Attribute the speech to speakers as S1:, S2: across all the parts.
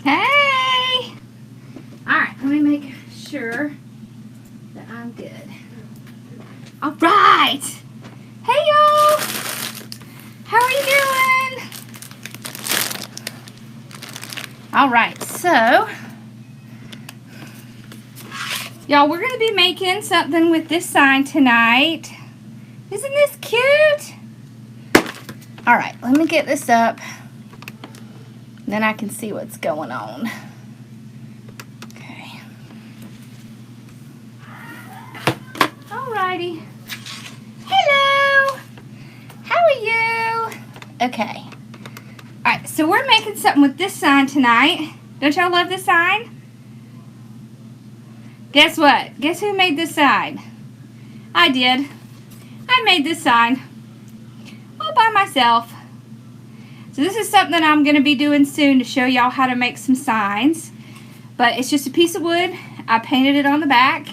S1: Hey! Alright, let me make sure that I'm good. Alright! Hey y'all! How are you doing? Alright, so y'all, we're going to be making something with this sign tonight. Isn't this cute? Alright, let me get this up. Then I can see what's going on. Okay. Alrighty. Hello! How are you? Okay. Alright, so we're making something with this sign tonight. Don't y'all love this sign? Guess what? Guess who made this sign? I did. I made this sign all by myself. So this is something I'm going to be doing soon to show y'all how to make some signs. But it's just a piece of wood. I painted it on the back.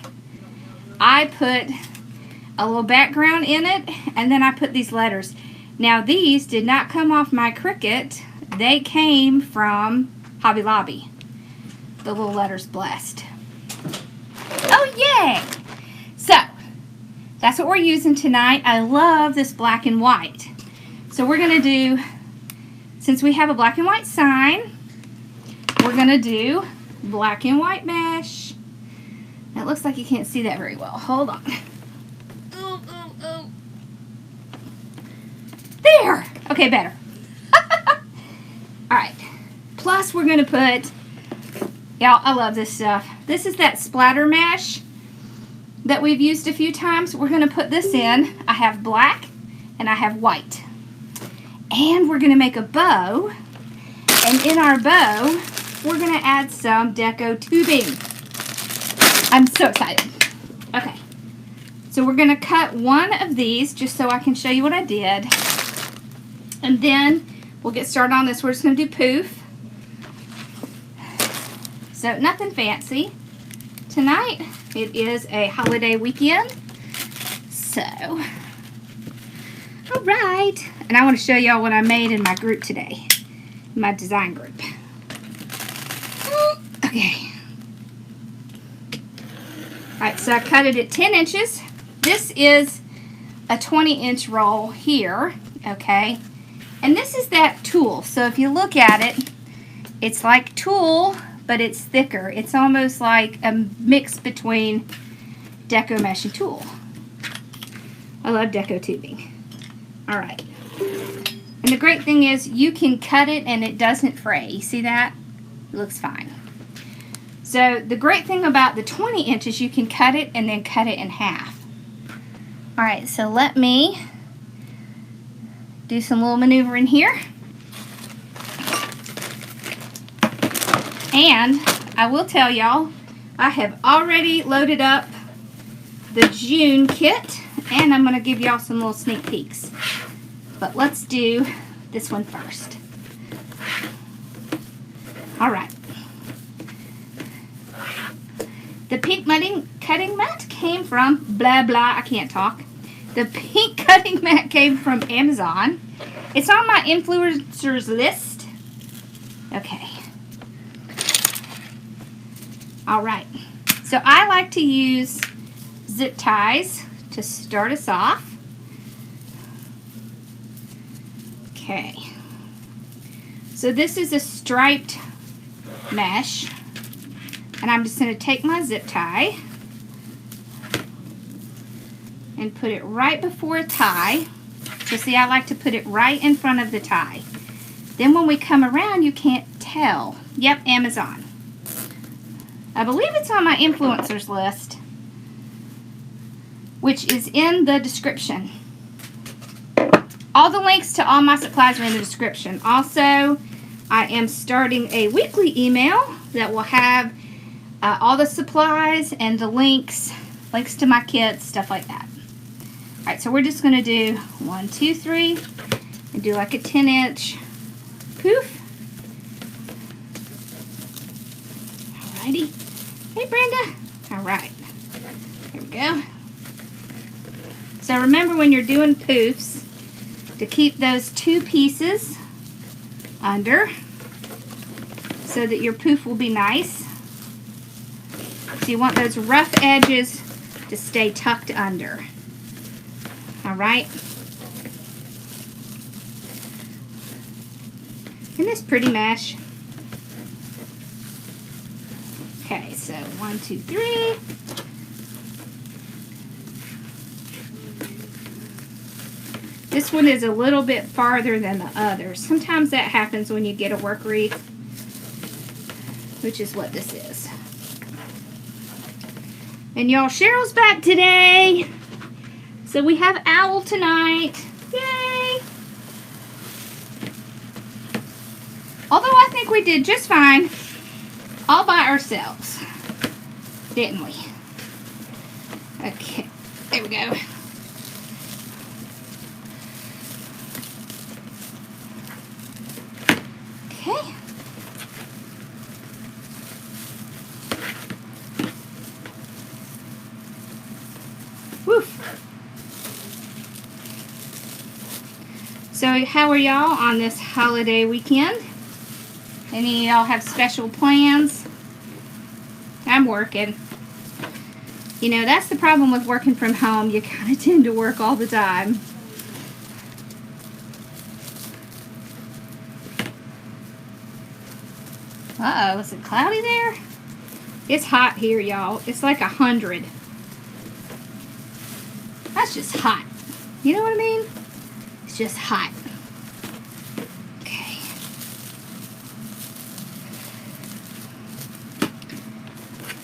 S1: I put a little background in it, and then I put these letters. Now these did not come off my Cricut. They came from Hobby Lobby. The little letters blessed. Oh yay! So that's what we're using tonight. I love this black and white. So we're going to do, since we have a black and white sign, we're going to do black and white mesh. It looks like you can't see that very well. Hold on. There! Okay, better. Alright. Plus, we're going to put, y'all, I love this stuff. This is that splatter mesh that we've used a few times. We're going to put this in. I have black and I have white. And we're going to make a bow. And in our bow, we're going to add some deco tubing. I'm so excited. Okay. So we're going to cut one of these just so I can show you what I did. And then we'll get started on this. We're just going to do poof. So nothing fancy. Tonight, it is a holiday weekend. So, alright. And I want to show y'all what I made in my group today. My design group. Okay. Alright, so I cut it at 10 inches. This is a 20-inch roll here. Okay. And this is that tulle. So if you look at it, it's like tulle, but it's thicker. It's almost like a mix between deco mesh and tulle. I love deco tubing. Alright. And the great thing is you can cut it and it doesn't fray. You see that? It looks fine. So the great thing about the 20 inches, you can cut it and then cut it in half. Alright, so let me do some little maneuvering here. And I will tell y'all, I have already loaded up the June kit, and I'm going to give y'all some little sneak peeks. But let's do this one first. Alright. The pink cutting mat came from blah blah, I can't talk. The pink cutting mat came from Amazon. It's on my influencers list. Okay. Alright. So I like to use zip ties to start us off. Okay. So this is a striped mesh. And I'm just going to take my zip tie and put it right before a tie. So see, I like to put it right in front of the tie. Then when we come around, you can't tell. Yep, Amazon. I believe it's on my influencers list, which is in the description. All the links to all my supplies are in the description. Also, I am starting a weekly email that will have all the supplies and the links to my kits, stuff like that. Alright, so we're just going to do 1, 2, 3, and do like a 10-inch poof. Alrighty. Hey, Brenda. Alright. There we go. So remember when you're doing poofs to keep those two pieces under. so that your poof will be nice. So you want those rough edges to stay tucked under. Alright? Isn't this pretty mesh? Okay, so 1, 2, 3. This one is a little bit farther than the others. Sometimes that happens when you get a work wreath, which is what this is. And y'all, Cheryl's back today. So we have Owl tonight. Yay! Although I think we did just fine all by ourselves. Didn't we? Okay, there we go. Okay. Woof. So how are y'all on this holiday weekend? Any of y'all have special plans? I'm working. You know, that's the problem with working from home. You kind of tend to work all the time. Uh-oh, is it cloudy there? It's hot here, y'all. It's like 100. That's just hot. You know what I mean? It's just hot. Okay.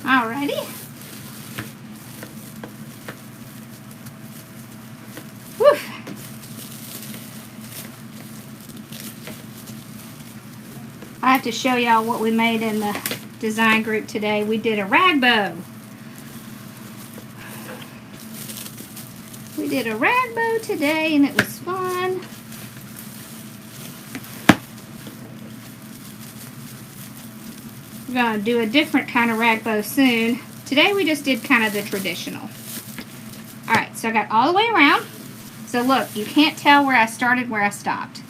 S1: Alrighty. Whew. I have to show y'all what we made in the design group today. We did a rag bow. We did a rag bow today and it was fun. We're going to do a different kind of rag bow soon. Today we just did kind of the traditional. Alright, so I got all the way around. So look, you can't tell where I started, where I stopped.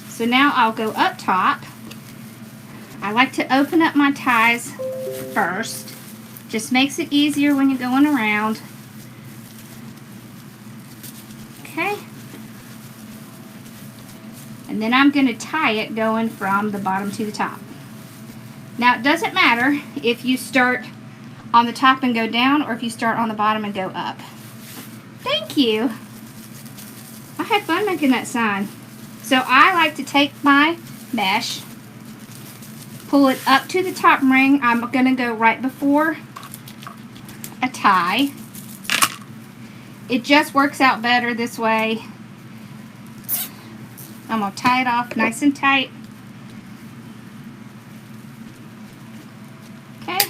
S1: So now I'll go up top. I like to open up my ties first. Just makes it easier when you're going around. Okay. And then I'm going to tie it going from the bottom to the top. Now it doesn't matter if you start on the top and go down or if you start on the bottom and go up. Thank you. I had fun making that sign. So I like to take my mesh, pull it up to the top ring. I'm going to go right before a tie. It just works out better this way. I'm going to tie it off nice and tight. Okay.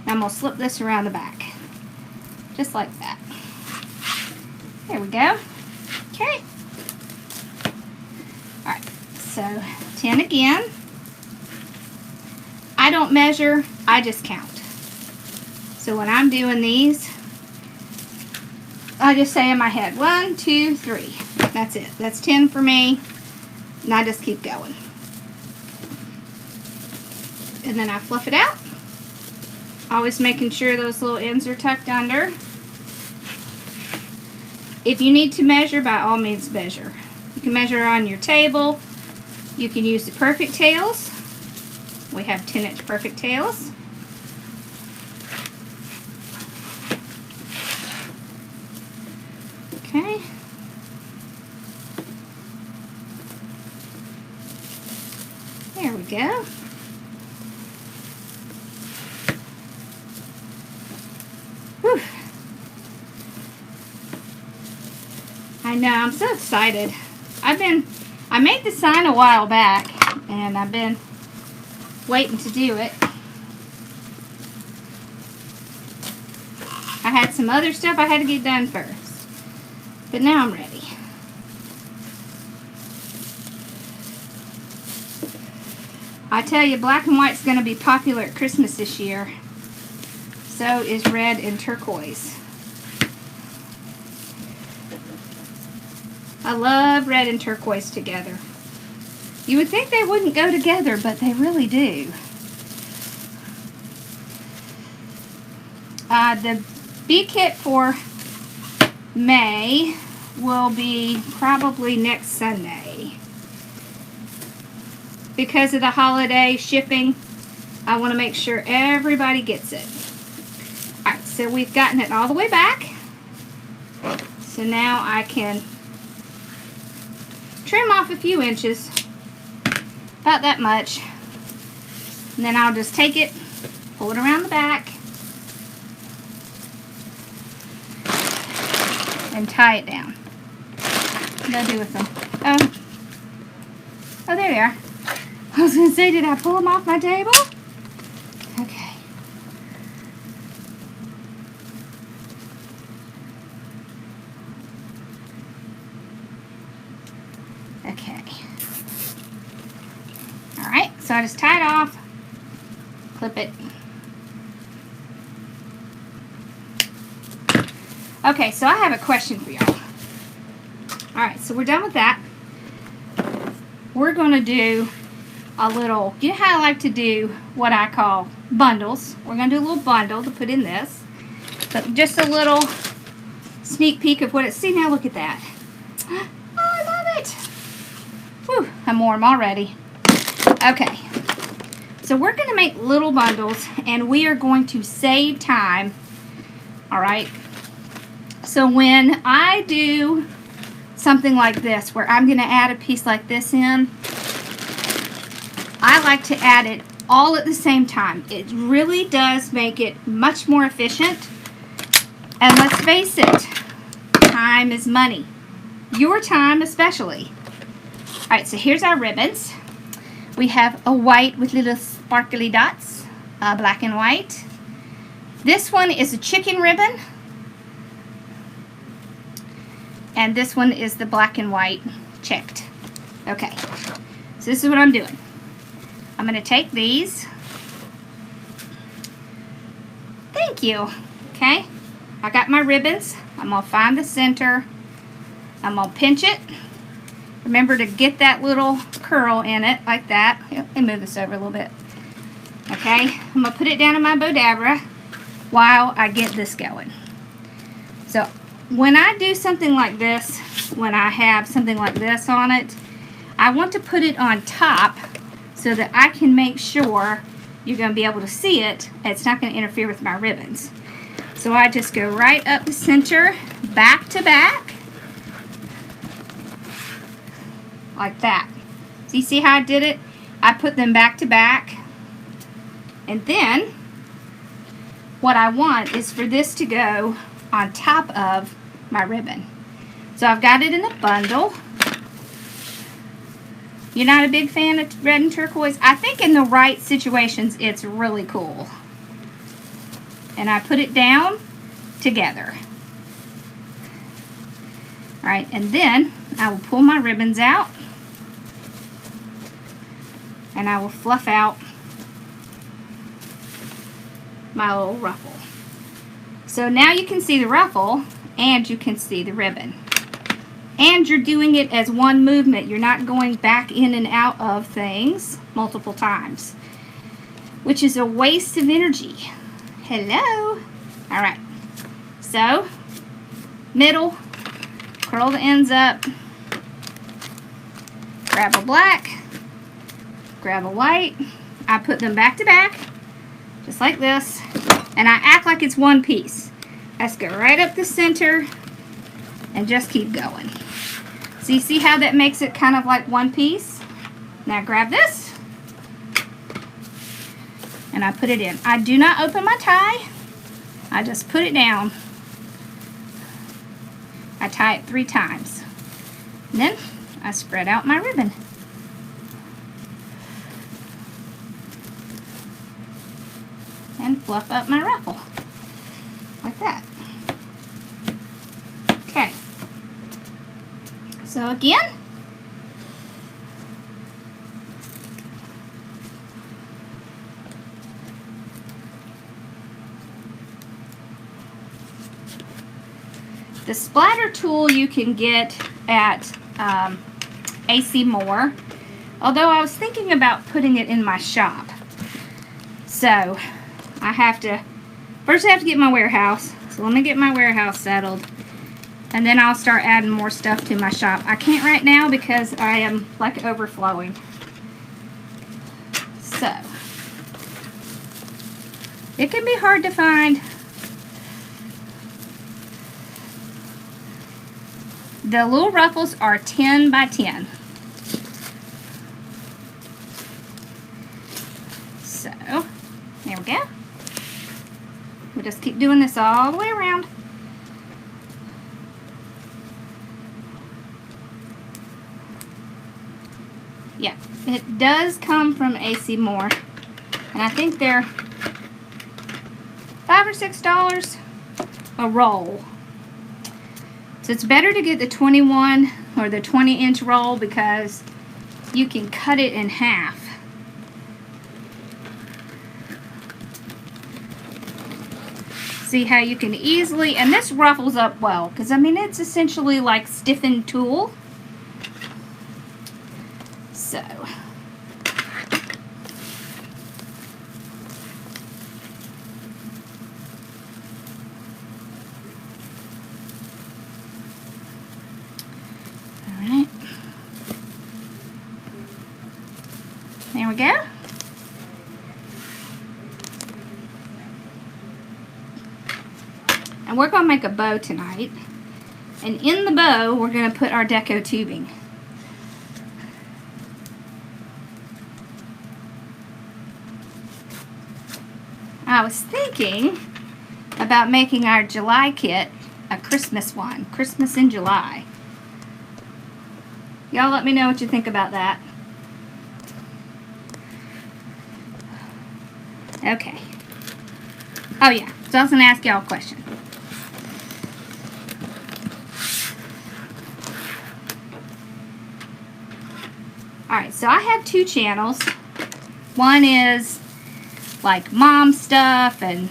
S1: I'm going to slip this around the back. Just like that. There we go. Okay. Alright, so 10 again. I don't measure, I just count. So when I'm doing these, I just say in my head, 1, 2, 3. That's it. That's 10 for me. And I just keep going. And then I fluff it out. Always making sure those little ends are tucked under. If you need to measure, by all means measure. You can measure on your table. You can use the perfect tails. We have 10-inch perfect tails. Okay. There we go. Whew. I know, I'm so excited. I made the sign a while back, and I've been waiting to do it. I had some other stuff I had to get done first, but now I'm ready. I tell you, black and white's going to be popular at Christmas this year. So is red and turquoise. I love red and turquoise together. You would think they wouldn't go together, but they really do. The bee kit for May will be probably next Sunday. Because of the holiday shipping, I want to make sure everybody gets it. Alright, so we've gotten it all the way back. So now I can trim off a few inches, about that much. And then I'll just take it, pull it around the back, and tie it down. What do I do with them? Oh, there they are. I was going to say, did I pull them off my table? Okay. Okay. Alright, so I just tie it off, clip it. Okay, so I have a question for y'all. Alright, so we're done with that. We're going to do a little, you know how I like to do what I call bundles. We're going to do a little bundle to put in this. But just a little sneak peek of what it's, see now look at that. Oh, I love it. Whew, I'm warm already. Okay, so we're going to make little bundles and we are going to save time. Alright, so when I do something like this where I'm going to add a piece like this in, I like to add it all at the same time. It really does make it much more efficient. And let's face it, time is money. Your time especially. Alright, so here's our ribbons. We have a white with little sparkly dots, black and white. This one is a chicken ribbon. And this one is the black and white checked. Okay, so this is what I'm doing. I'm going to take these. Thank you. Okay, I got my ribbons. I'm going to find the center. I'm going to pinch it. Remember to get that little curl in it like that. Let me move this over a little bit. Okay, I'm going to put it down in my Bodabra while I get this going. So when I do something like this, when I have something like this on it, I want to put it on top so that I can make sure you're going to be able to see it. It's not going to interfere with my ribbons. So I just go right up the center, back to back, like that. So you see how I did it? I put them back to back. And then what I want is for this to go on top of my ribbon. So I've got it in a bundle. You're not a big fan of red and turquoise? I think in the right situations it's really cool. And I put it down together. Alright, and then I will pull my ribbons out and I will fluff out my little ruffle. So now you can see the ruffle and you can see the ribbon. And you're doing it as one movement. You're not going back in and out of things multiple times, which is a waste of energy. Hello. Alright. So, middle, curl the ends up, grab a black, grab a white. I put them back to back, just like this, and I act like it's one piece. Let's go right up the center and just keep going. So you see how that makes it kind of like one piece? Now grab this and I put it in. I do not open my tie. I just put it down. I tie it 3 times. And then I spread out my ribbon. And fluff up my ruffle. Like that. Okay. So again, the splatter tool you can get at AC Moore. Although I was thinking about putting it in my shop. So, I have to, first I have to get my warehouse. So let me get my warehouse settled. And then I'll start adding more stuff to my shop. I can't right now because I am like overflowing. So, it can be hard to find. The little ruffles are 10 by 10. So, there we go. We'll just keep doing this all the way around. Yeah, it does come from AC Moore, and I think they're $5 or $6 a roll. So it's better to get the 21 or the 20-inch roll because you can cut it in half. See how you can easily, and this ruffles up well because I mean it's essentially like stiffened tulle. So alright, there we go. And we're going to make a bow tonight, and in the bow we're going to put our deco tubing. I was thinking about making our July kit a Christmas one, Christmas in July. Y'all let me know what you think about that. Okay. Oh yeah, so I was going to ask y'all a question. Alright, so I have two channels. One is like mom stuff and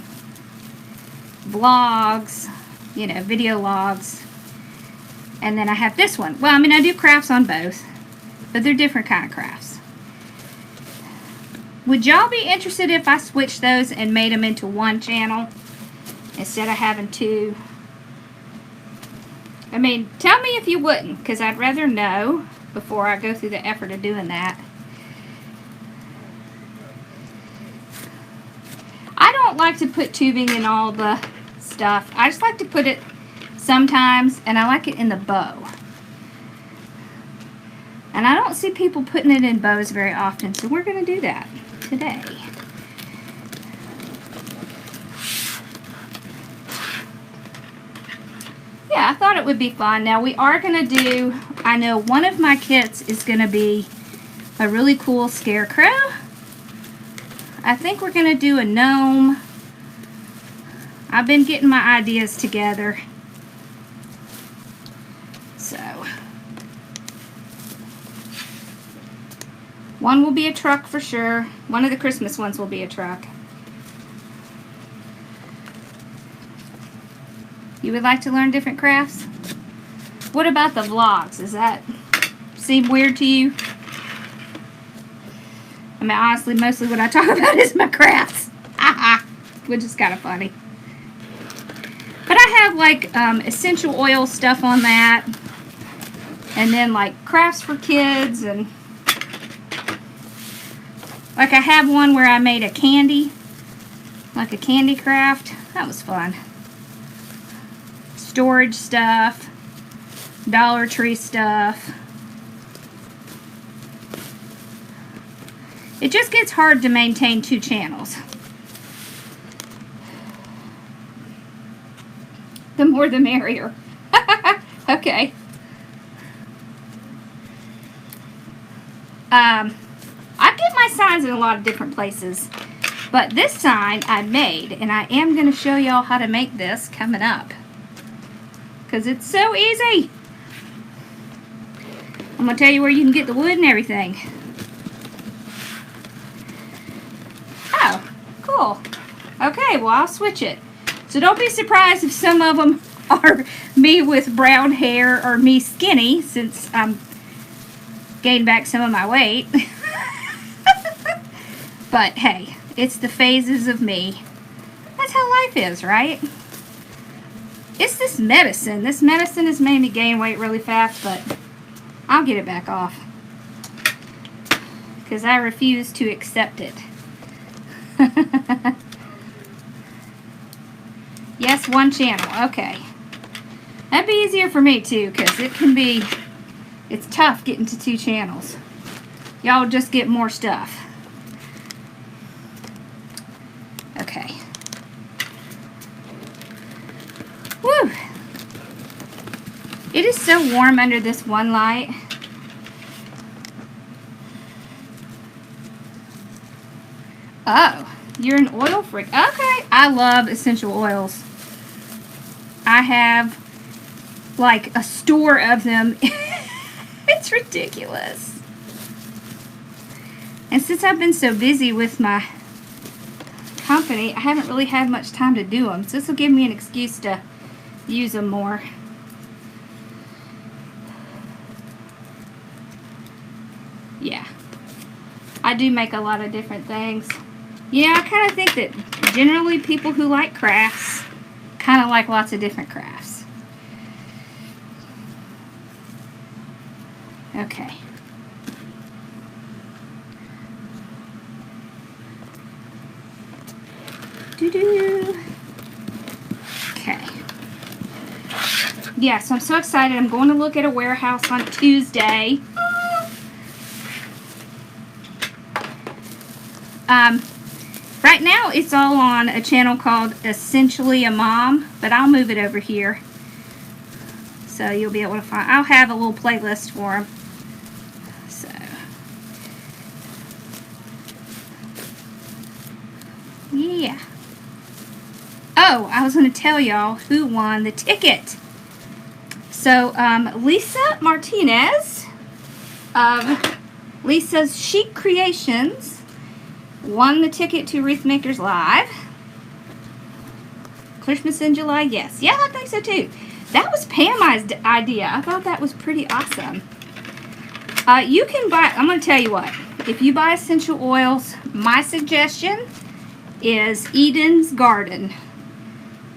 S1: vlogs, you know, video logs. And then I have this one. Well, I mean, I do crafts on both, but they're different kind of crafts. Would y'all be interested if I switched those and made them into one channel instead of having two? I mean, tell me if you wouldn't, because I'd rather know before I go through the effort of doing that. I don't like to put tubing in all the stuff. I just like to put it sometimes, and I like it in the bow. And I don't see people putting it in bows very often, so we're going to do that today. Yeah, I thought it would be fun. Now we are going to do, I know one of my kits is going to be a really cool scarecrow. I think we're going to do a gnome. I've been getting my ideas together. So, one will be a truck for sure. One of the Christmas ones will be a truck. You would like to learn different crafts? What about the vlogs? Does that seem weird to you? I mean, honestly, mostly what I talk about is my crafts. Which is kind of funny. But I have like essential oil stuff on that. And then like crafts for kids. And like I have one where I made a candy. Like a candy craft. That was fun. Storage stuff, Dollar Tree stuff. It just gets hard to maintain two channels. The more the merrier. Okay. I get my signs in a lot of different places, but this sign I made, and I am going to show y'all how to make this coming up. Because it's so easy. I'm going to tell you where you can get the wood and everything. Oh, cool. Okay, well, I'll switch it. So don't be surprised if some of them are me with brown hair or me skinny, since I'm gain back some of my weight. But hey, it's the phases of me. That's how life is, right? It's this medicine. This medicine has made me gain weight really fast, but I'll get it back off. Because I refuse to accept it. Yes, one channel. Okay. That'd be easier for me too, because it's tough getting to 2 channels. Y'all just get more stuff. Okay. Woo! It is so warm under this one light. Oh, you're an oil freak. Okay. I love essential oils. I have like a store of them. It's ridiculous. And since I've been so busy with my company, I haven't really had much time to do them. So this will give me an excuse to use them more. Yeah. I do make a lot of different things. Yeah, I kind of think that generally people who like crafts kind of like lots of different crafts. Okay. Doo-doo. Okay. Yeah, so I'm so excited. I'm going to look at a warehouse on Tuesday. Right now it's all on a channel called Essentially a Mom, but I'll move it over here so you'll be able to find. I'll have a little playlist for them. So yeah. Oh, I was going to tell y'all who won the ticket. So Lisa Martinez of Lisa's Chic Creations won the ticket to Wreath Makers Live. Christmas in July, yes. Yeah, I think so too. That was Pam's idea. I thought that was pretty awesome. You can buy, I'm going to tell you what. If you buy essential oils, my suggestion is Eden's Garden.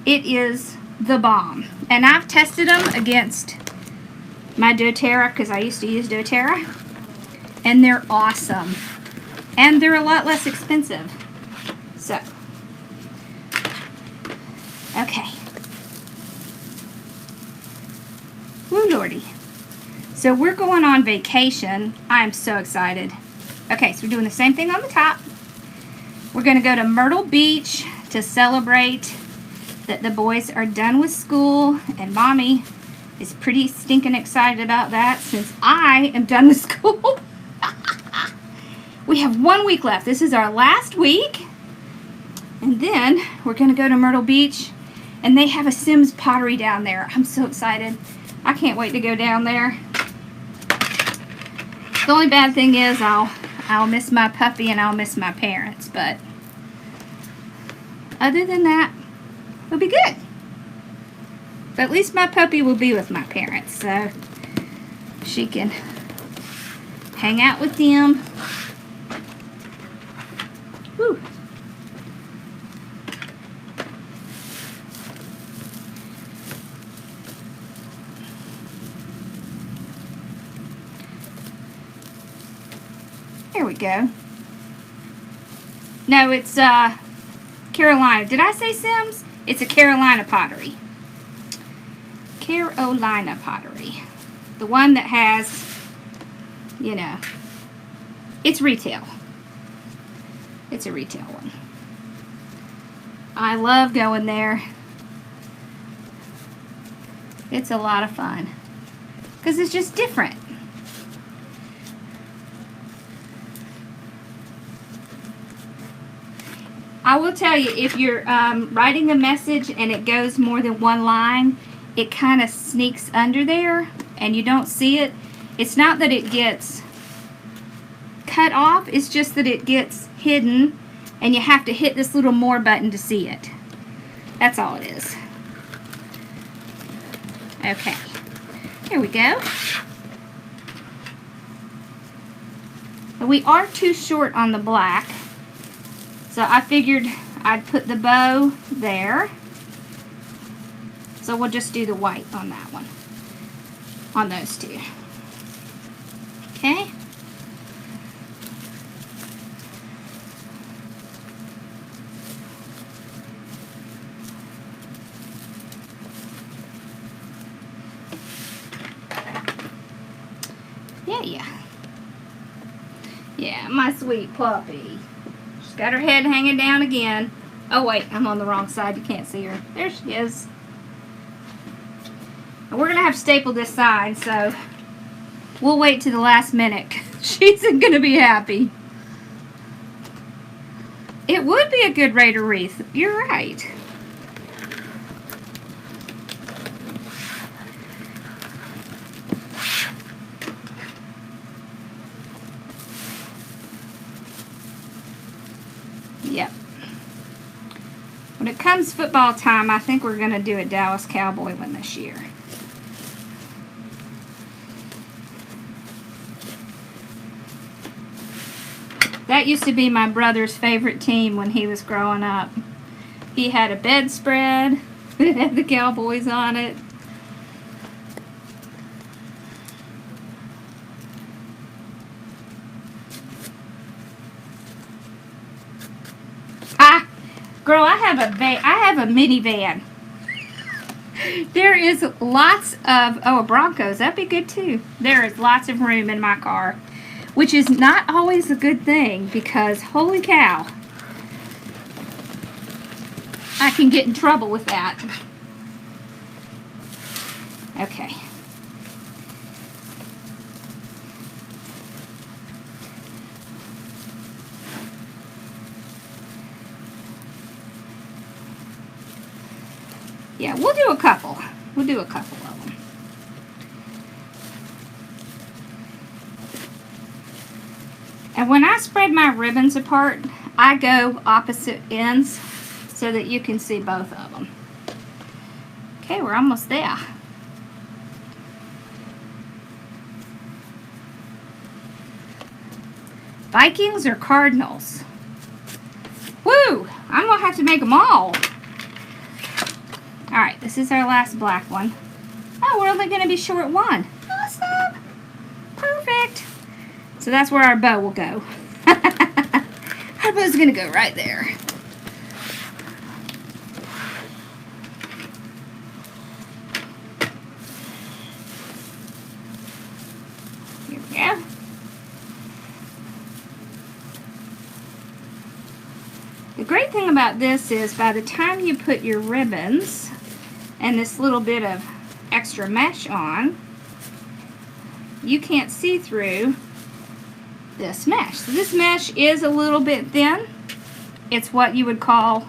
S1: It is the bomb. And I've tested them against my doTERRA because I used to use doTERRA. And they're awesome. And they're a lot less expensive. So, okay. Woo lordy. So we're going on vacation. I'm so excited. Okay, so we're doing the same thing on the top. We're going to go to Myrtle Beach to celebrate that the boys are done with school. And Mommy is pretty stinking excited about that since I am done with school. We have 1 week left. This is our last week. And then we're going to go to Myrtle Beach. And they have a Sims pottery down there. I'm so excited. I can't wait to go down there. The only bad thing is I'll miss my puppy and I'll miss my parents. But other than that, it'll be good. But at least my puppy will be with my parents. So she can hang out with them. Whew. There we go. No, it's Carolina. Did I say Sims? It's a Carolina pottery. Carolina pottery. The one that has, you know, it's retail. It's a retail one. I love going there. It's a lot of fun. Because it's just different. I will tell you, if you're writing a message and it goes more than one line, it kind of sneaks under there and you don't see it. It's not that it gets cut off, it's just that it gets hidden and you have to hit this little more button to see it. That's all it is. Okay, here we go. But we are too short on the black, so I figured I'd put the bow there. So we'll just do the white on that one, on those two. Okay. Yeah, my sweet puppy. She's got her head hanging down again. Oh wait, I'm on the wrong side. You can't see her. There she is. And we're going to have to staple this side, so we'll wait to the last minute. She's going to be happy. It would be a good Raider wreath. You're right. Yep. When it comes football time, I think we're going to do a Dallas Cowboy one this year. That used to be my brother's favorite team when he was growing up. He had a bedspread that had the Cowboys on it. Girl, I have a minivan. There is lots of, oh, a Broncos, that'd be good too. There is lots of room in my car, which is not always a good thing because, holy cow, I can get in trouble with that. Okay. Yeah, we'll do a couple. We'll do a couple of them. And when I spread my ribbons apart, I go opposite ends so that you can see both of them. Okay, we're almost there. Vikings or Cardinals? Woo! I'm going to have to make them all. Alright, this is our last black one. Oh, we're only going to be short one. Awesome! Perfect! So that's where our bow will go. Our bow's going to go right there. Here we go. The great thing about this is by the time you put your ribbons and this little bit of extra mesh on, you can't see through this mesh. So this mesh is a little bit thin. It's what you would call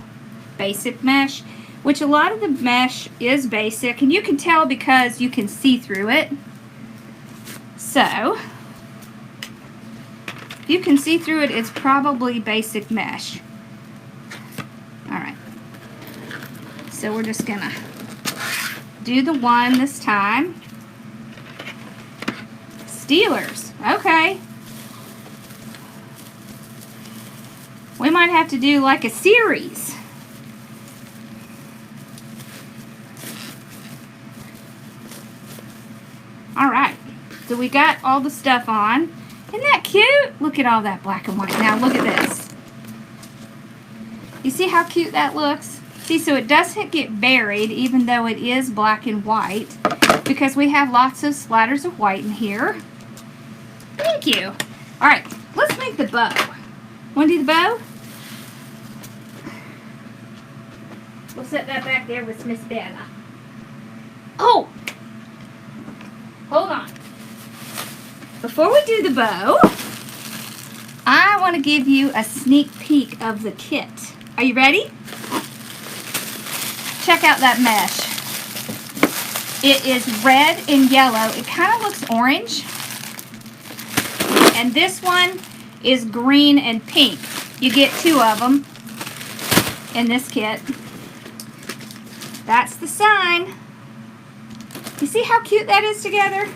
S1: basic mesh, which a lot of the mesh is basic, and you can tell because you can see through it. So, if you can see through it, it's probably basic mesh. Alright, so we're just gonna do the one this time. Steelers, okay. We might have to do like a series. Alright, so we got all the stuff on. Isn't that cute? Look at all that black and white. Now look at this. You see how cute that looks? See, so it doesn't get buried even though it is black and white because we have lots of splatters of white in here. Thank you. Alright, let's make the bow. Want to do the bow? We'll set that back there with Miss Bella. Oh! Hold on. Before we do the bow, I want to give you a sneak peek of the kit. Are you ready? Check out that mesh. It is red and yellow. It kind of looks orange. And this one is green and pink. You get two of them in this kit. That's the sign. You see how cute that is together?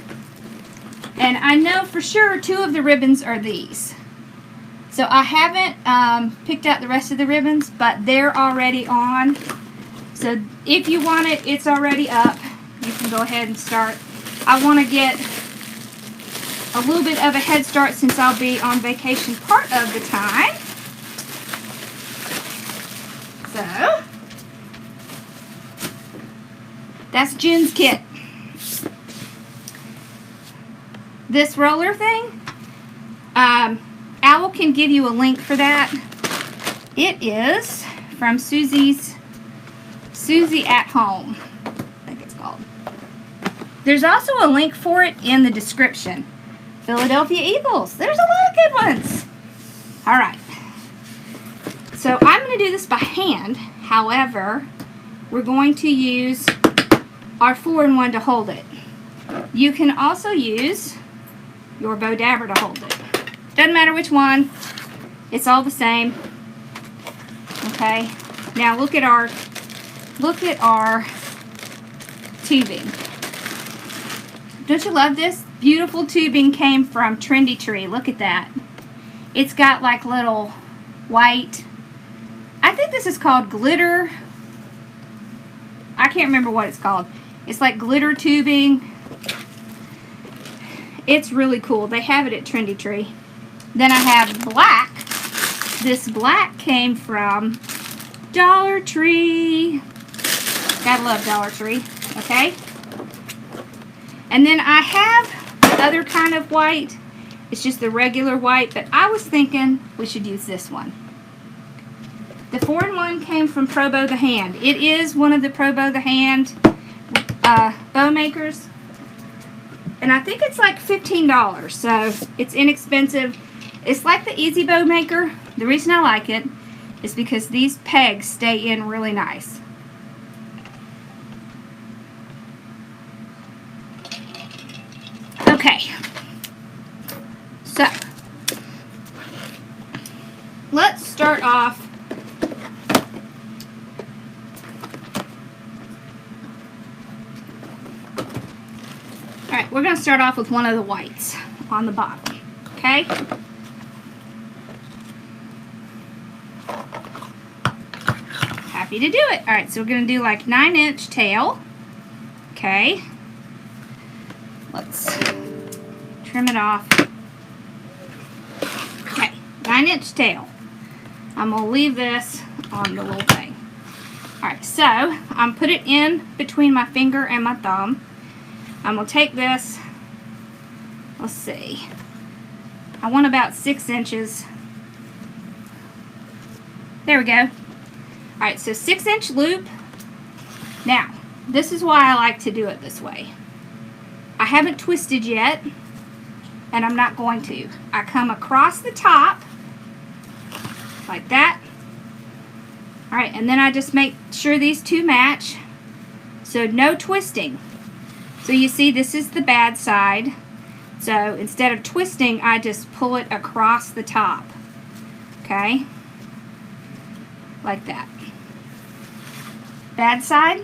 S1: And I know for sure two of the ribbons are these. So I haven't picked out the rest of the ribbons, but they're already on. So if you want it, it's already up. You can go ahead and start. I want to get a little bit of a head start since I'll be on vacation part of the time. So that's Jen's kit. This roller thing, Owl can give you a link for that. It is from Susie at Home, I think it's called. There's also a link for it in the description. Philadelphia Eagles. There's a lot of good ones. All right. So I'm going to do this by hand. However, we're going to use our 4-in-1 to hold it. You can also use your bow dabber to hold it. Doesn't matter which one. It's all the same. Okay. Now look at our tubing. Don't you love this? Beautiful tubing came from Trendy Tree. Look at that. It's got like little white, I think this is called glitter. I can't remember what it's called. It's like glitter tubing. It's really cool. They have it at Trendy Tree. Then I have black. This black came from Dollar Tree. Gotta love Dollar Tree. Okay. And then I have the other kind of white. It's just the regular white, but I was thinking we should use this one. The 4-in-1 came from Pro Bow the Hand. It is one of the Pro Bow the Hand bow makers. And I think it's like $15, so it's inexpensive. It's like the Easy Bow Maker. The reason I like it is because these pegs stay in really nice. Okay, so let's start off. All right, we're going to start off with one of the whites on the bottom, okay? Happy to do it. All right, so we're going to do like 9-inch tail, okay? Let's trim it off. Okay, 9-inch tail. I'm going to leave this on the little thing. Alright, so I'm put it in between my finger and my thumb. I'm going to take this, let's see, I want about 6 inches. There we go. Alright, so 6-inch loop. Now, this is why I like to do it this way. I haven't twisted yet, and I'm not going to. I come across the top, like that. Alright, and then I just make sure these two match. So no twisting. So you see, this is the bad side. So instead of twisting, I just pull it across the top. Okay? Like that. Bad side.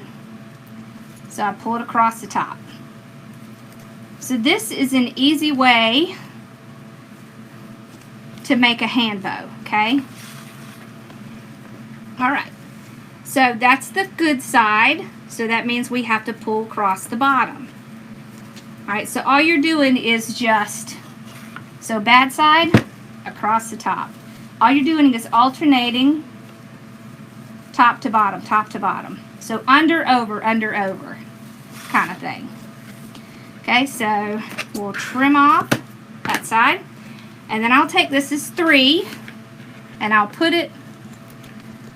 S1: So I pull it across the top. So this is an easy way to make a hand bow, okay? Alright, so that's the good side, so that means we have to pull across the bottom. Alright, so all you're doing is just, so bad side, across the top. All you're doing is alternating top to bottom, top to bottom. So under, over, kind of thing. Okay, so we'll trim off that side, and then I'll take this as 3, and I'll put it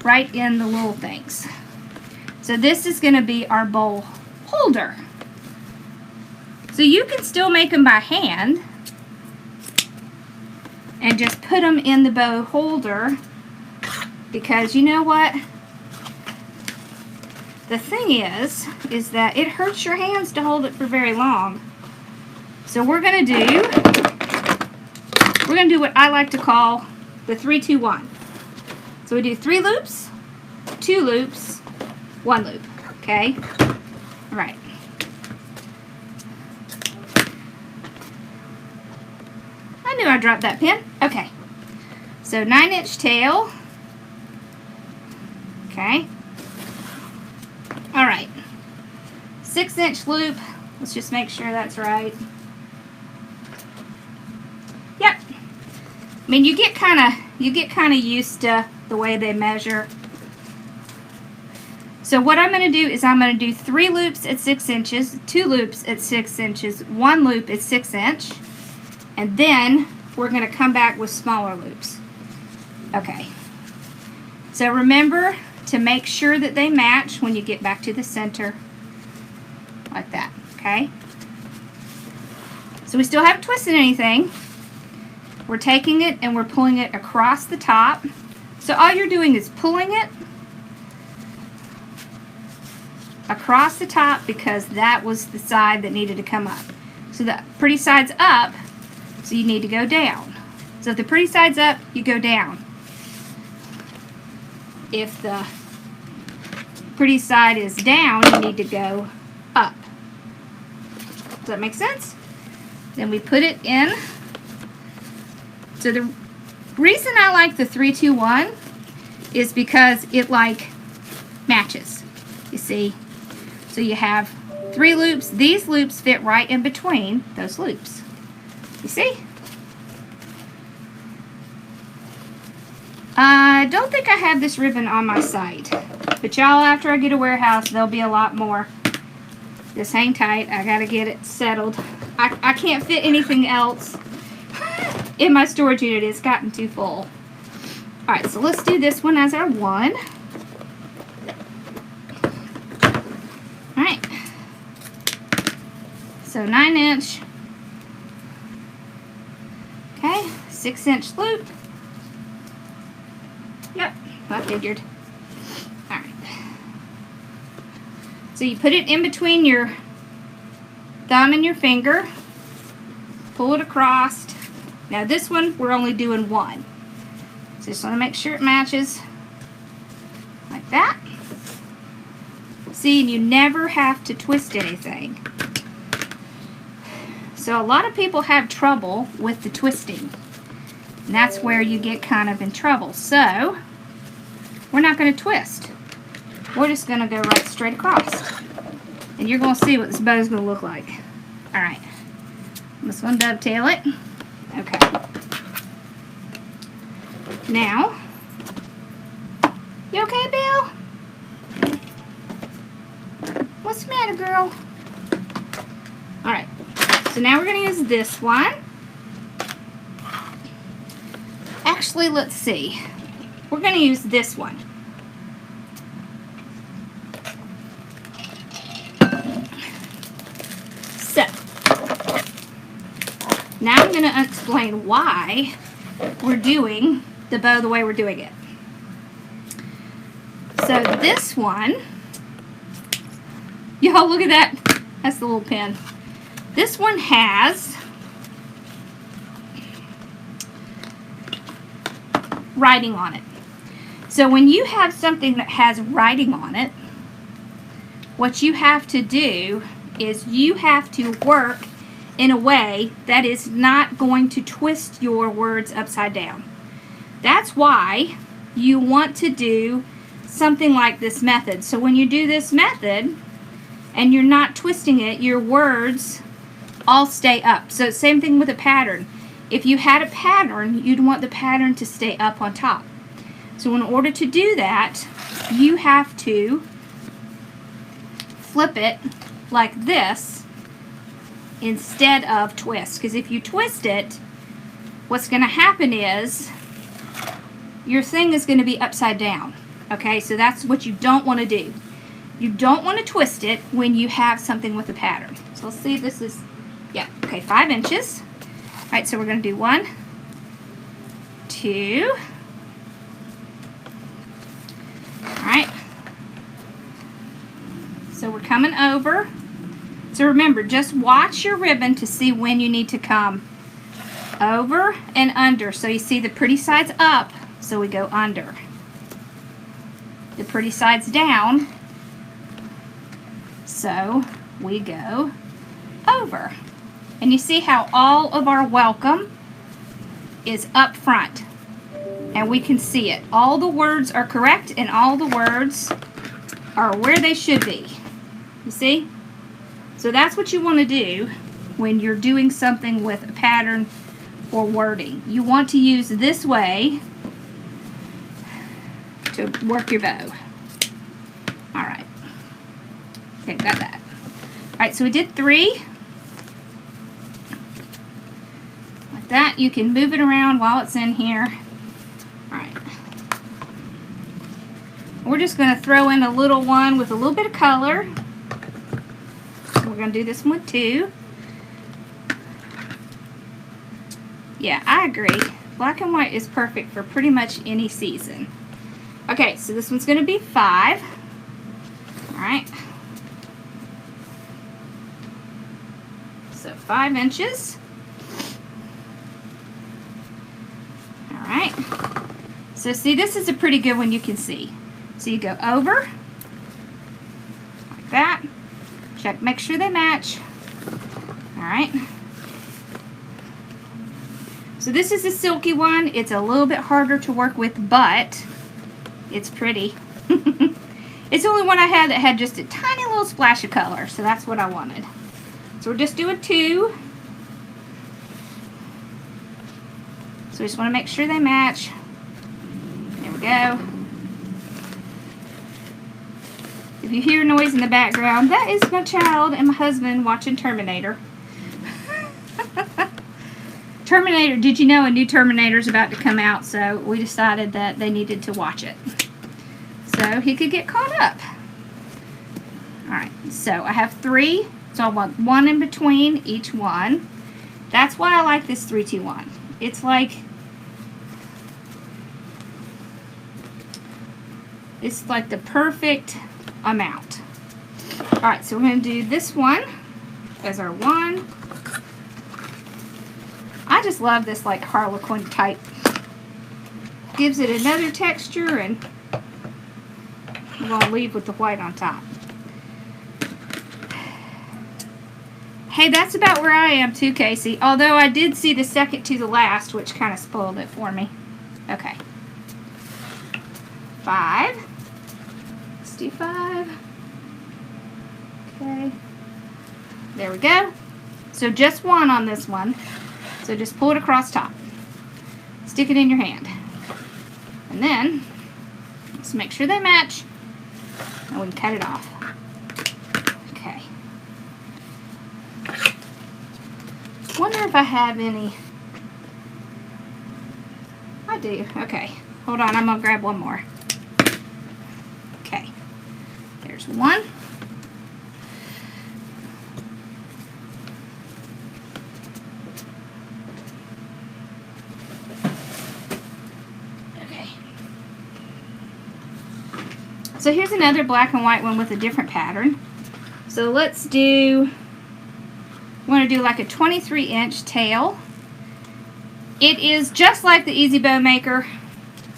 S1: right in the little things. So this is going to be our bowl holder. So you can still make them by hand and just put them in the bow holder, because you know what? The thing is that it hurts your hands to hold it for very long. So we're going to do what I like to call the 3-2-1. So we do 3 loops, 2 loops, 1 loop. Okay? All right. I knew I dropped that pen. Okay. So 9-inch tail. Okay. All right. 6-inch loop. Let's just make sure that's right. Yep. I mean, you get kind of used to the way they measure. So what I'm going to do is I'm going to do 3 loops at 6 inches, 2 loops at 6 inches, 1 loop at 6 inch, and then we're going to come back with smaller loops. Okay. So remember to make sure that they match when you get back to the center, like that. Okay. So we still haven't twisted anything. We're taking it and we're pulling it across the top. So all you're doing is pulling it across the top because that was the side that needed to come up. So the pretty side's up, so you need to go down. So if the pretty side's up, you go down. If the pretty side is down, you need to go up. Does that make sense? Then we put it in. So the reason I like the 3-2-1 is because it like matches. You see? So you have 3 loops. These loops fit right in between those loops. You see? I don't think I have this ribbon on my site. But y'all, after I get a warehouse, there'll be a lot more. Just hang tight. I gotta get it settled. I can't fit anything else in my storage unit. It's gotten too full. Alright, so let's do this one as our 1. Alright. So 9-inch. Okay, 6-inch loop. Yep, I figured. Alright. So you put it in between your thumb and your finger. Pull it across. Now this one, we're only doing 1. So just want to make sure it matches. Like that. See, and you never have to twist anything. So a lot of people have trouble with the twisting. And that's where you get kind of in trouble. So, we're not going to twist. We're just going to go right straight across. And you're going to see what this bow is going to look like. Alright. I'm just going to dovetail it. Okay. Now, you okay, Bill? What's the matter, girl? Alright. So now we're going to use this one. Actually, let's see. We're going to use this one. So, now I'm going to explain why we're doing the bow the way we're doing it. So this one, y'all look at that. That's the little pin. This one has writing on it. So when you have something that has writing on it, what you have to do is you have to work in a way that is not going to twist your words upside down. That's why you want to do something like this method. So when you do this method and you're not twisting it, your words all stay up. So same thing with a pattern. If you had a pattern, you'd want the pattern to stay up on top. So in order to do that, you have to flip it like this instead of twist. Because if you twist it, what's going to happen is your thing is going to be upside down. Okay, so that's what you don't want to do. You don't want to twist it when you have something with a pattern. So let's see if this is, yeah, okay, 5 inches. All right, so we're going to do 1, 2. All right. So we're coming over. So remember, just watch your ribbon to see when you need to come over and under. So you see the pretty side's up, so we go under. The pretty side's down, so we go over. And you see how all of our welcome is up front. and we can see it. All the words are correct and all the words are where they should be. You see? So that's what you want to do when you're doing something with a pattern or wording. You want to use this way to work your bow. Alright. Okay, got that. Alright, so we did 3. Like that. You can move it around while it's in here. Alright. We're just going to throw in a little one with a little bit of color. We're going to do this one with 2. Yeah, I agree. Black and white is perfect for pretty much any season. Okay, so this one's going to be 5. Alright. So 5 inches. Alright. So see, this is a pretty good one you can see. So you go over. Like that. Check, make sure they match. Alright. So this is a silky one. It's a little bit harder to work with, but it's pretty. It's the only one I had that had just a tiny little splash of color, so that's what I wanted. So we're just doing 2. So we just want to make sure they match. There we go. If you hear noise in the background, that is my child and my husband watching Terminator. Terminator, did you know a new Terminator is about to come out? So we decided that they needed to watch it, so he could get caught up. Alright, so I have 3, so I want 1 in between each one. That's why I like this 3-2-1. It's like the perfect amount. Alright, so we're going to do this one as our 1. I just love this like harlequin type. Gives it another texture, and we're going to leave with the white on top. Hey, that's about where I am too, Casey. Although I did see the second to the last, which kind of spoiled it for me. Okay. 5. Let's do 5. Okay. There we go. So just 1 on this one. So just pull it across top. Stick it in your hand. And then, let's make sure they match. And we can cut it off. Okay. Wonder if I have any. I do. Okay. Hold on, I'm going to grab one more. Okay. There's 1. So here's another black and white one with a different pattern. So let's do, we want to do like a 23-inch tail. It is just like the Easy Bow Maker,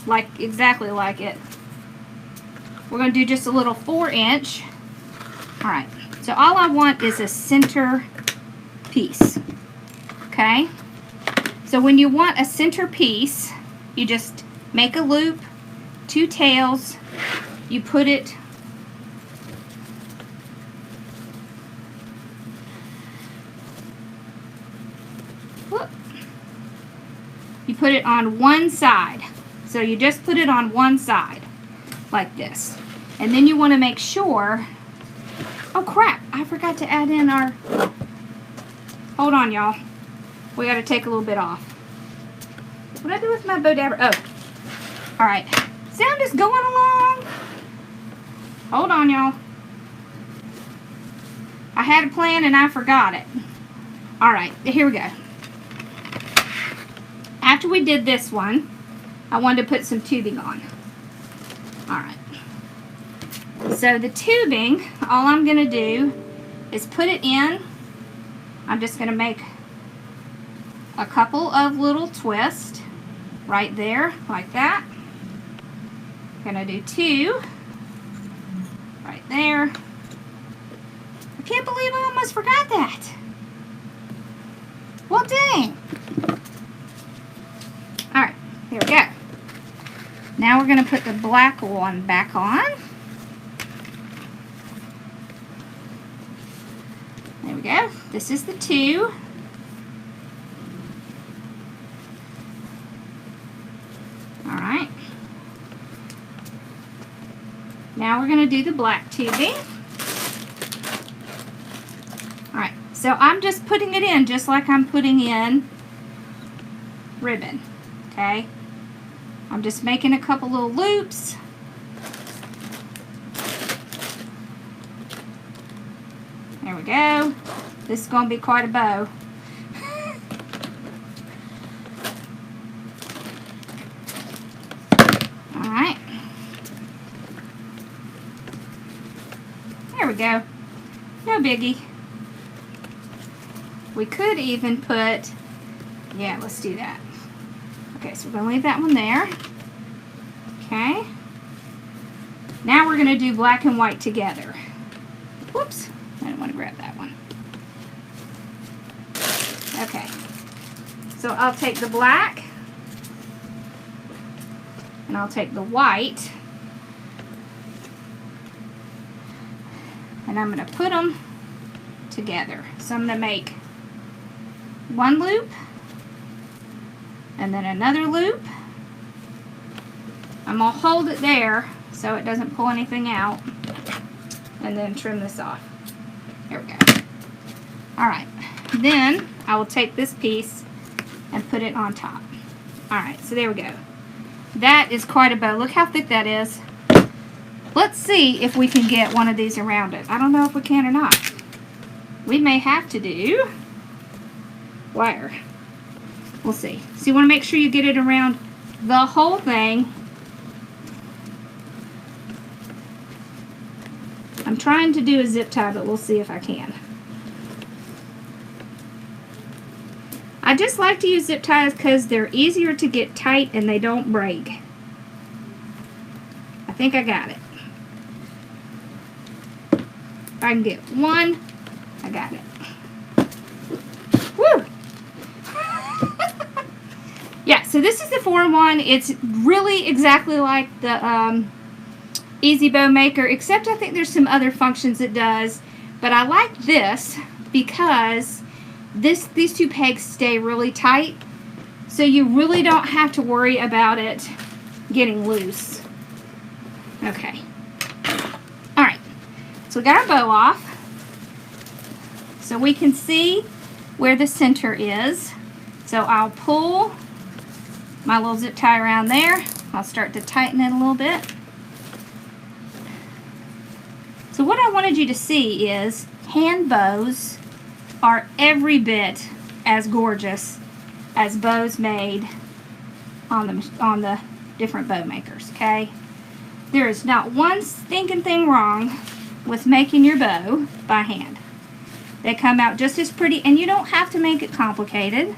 S1: like exactly like it. We're going to do just a little 4-inch. Alright, so all I want is a center piece. Okay? So when you want a center piece, you just make a loop, 2 tails, you put it on one side. So you just put it on one side like this. And then you want to make sure, oh crap, I forgot to add in our, hold on y'all, we got to take a little bit off. What did I do with my bow dabber? Oh, alright, sound is going along. Hold on, y'all. I had a plan and I forgot it. Alright, here we go. After we did this one, I wanted to put some tubing on. Alright. So the tubing, all I'm going to do is put it in. I'm just going to make a couple of little twists right there, like that. Going to do 2. Right there. I can't believe I almost forgot that. Well, dang. Alright, here we go. Now we're going to put the black one back on. There we go. This is the 2. Alright. Now we're going to do the black tubing. Alright, so I'm just putting it in just like I'm putting in ribbon. Okay? I'm just making a couple little loops. There we go. This is going to be quite a bow. Alright. There we go. No biggie. We could even put, yeah, let's do that. Okay, so we're going to leave that one there. Okay. Now we're going to do black and white together. Whoops. I didn't want to grab that one. Okay. So I'll take the black and I'll take the white and I'm going to put them together. So I'm going to make one loop and then another loop. I'm going to hold it there so it doesn't pull anything out and then trim this off. There we go. Alright, then I will take this piece and put it on top. Alright, so there we go. That is quite a bow. Look how thick that is. Let's see if we can get one of these around it. I don't know if we can or not. We may have to do wire. We'll see. So you want to make sure you get it around the whole thing. I'm trying to do a zip tie, but we'll see if I can. I just like to use zip ties because they're easier to get tight and they don't break. I think I got it. If I can get one, I got it. Woo! Yeah, so this is the 4-in-1. It's really exactly like the Easy Bow Maker, except I think there's some other functions it does. But I like this because these 2 pegs stay really tight, so you really don't have to worry about it getting loose. Okay. Alright, so we got our bow off. So we can see where the center is. So I'll pull my little zip tie around there. I'll start to tighten it a little bit. So what I wanted you to see is hand bows are every bit as gorgeous as bows made on the different bow makers, okay? There is not one stinking thing wrong with making your bow by hand. They come out just as pretty, and you don't have to make it complicated.